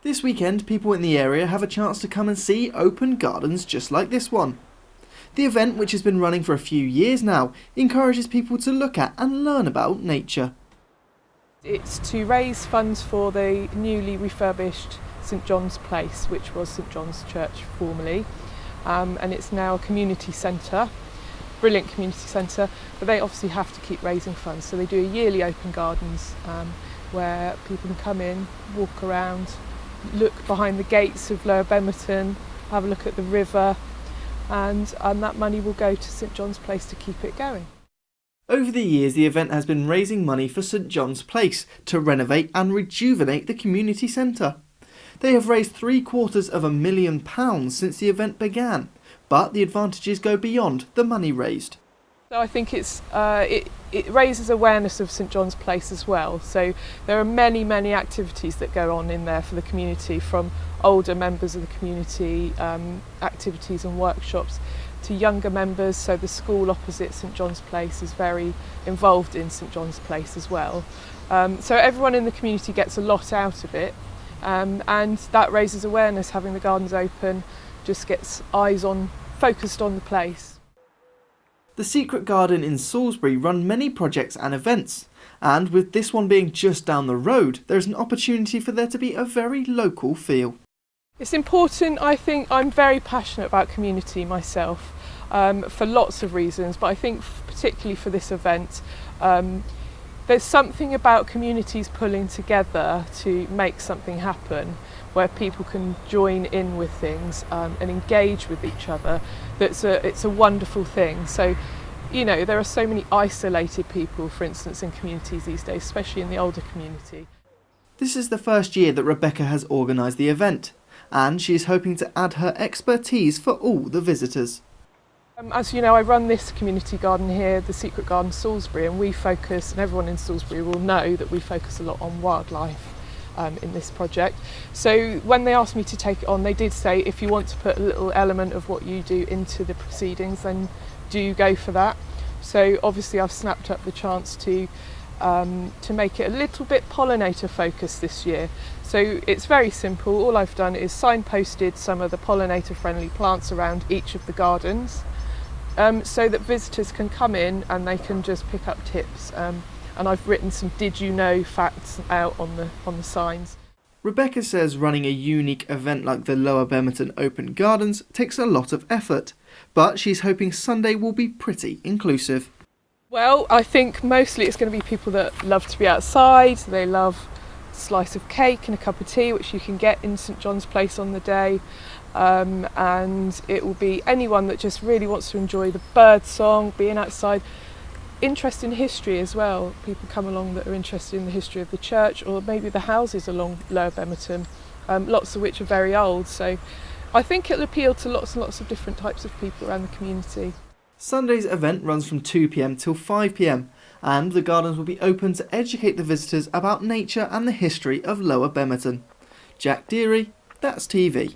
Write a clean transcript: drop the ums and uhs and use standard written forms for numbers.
This weekend, people in the area have a chance to come and see open gardens just like this one. The event, which has been running for a few years now, encourages people to look at and learn about nature. It's to raise funds for the newly refurbished St John's Place, which was St John's Church formerly, and it's now a community centre, brilliant community centre, but they obviously have to keep raising funds, so they do a yearly open gardens where people can come in, walk around, look behind the gates of Lower Bemerton, have a look at the river, and that money will go to St John's Place to keep it going. Over the years, the event has been raising money for St John's Place to renovate and rejuvenate the community centre. They have raised £750,000 since the event began, but the advantages go beyond the money raised. So I think it raises awareness of St John's Place as well. So there are many activities that go on in there for the community, from older members of the community, activities and workshops, to younger members. So the school opposite St John's Place is very involved in St John's Place as well. So everyone in the community gets a lot out of it, and that raises awareness. Having the gardens open just gets eyes focused on the place. The Secret Garden in Salisbury run many projects and events, and with this one being just down the road, there's an opportunity for there to be a very local feel. It's important. I think I'm very passionate about community myself, for lots of reasons, but I think particularly for this event, there's something about communities pulling together to make something happen, where people can join in with things and engage with each other. It's a wonderful thing. So, you know, there are so many isolated people, for instance, in communities these days, especially in the older community. This is the first year that Rebecca has organised the event, and she is hoping to add her expertise for all the visitors. As you know, I run this community garden here, the Secret Garden Salisbury, and we focus, and everyone in Salisbury will know that we focus a lot on wildlife in this project. So when they asked me to take it on, they did say, if you want to put a little element of what you do into the proceedings, then do go for that. So obviously I've snapped up the chance to make it a little bit pollinator focused this year. So it's very simple. All I've done is signposted some of the pollinator friendly plants around each of the gardens, so that visitors can come in and they can just pick up tips. And I've written some did you know facts out on the signs. Rebecca says running a unique event like the Lower Bemerton Open Gardens takes a lot of effort, but she's hoping Sunday will be pretty inclusive. Well, I think mostly it's going to be people that love to be outside. They love a slice of cake and a cup of tea, which you can get in St John's Place on the day. And it will be anyone that just really wants to enjoy the bird song, being outside. Interest in history as well. People come along that are interested in the history of the church, or maybe the houses along Lower Bemerton, lots of which are very old. So I think it'll appeal to lots and lots of different types of people around the community. Sunday's event runs from 2 p.m. till 5 p.m, and the gardens will be open to educate the visitors about nature and the history of Lower Bemerton. Jack Deary, That's TV.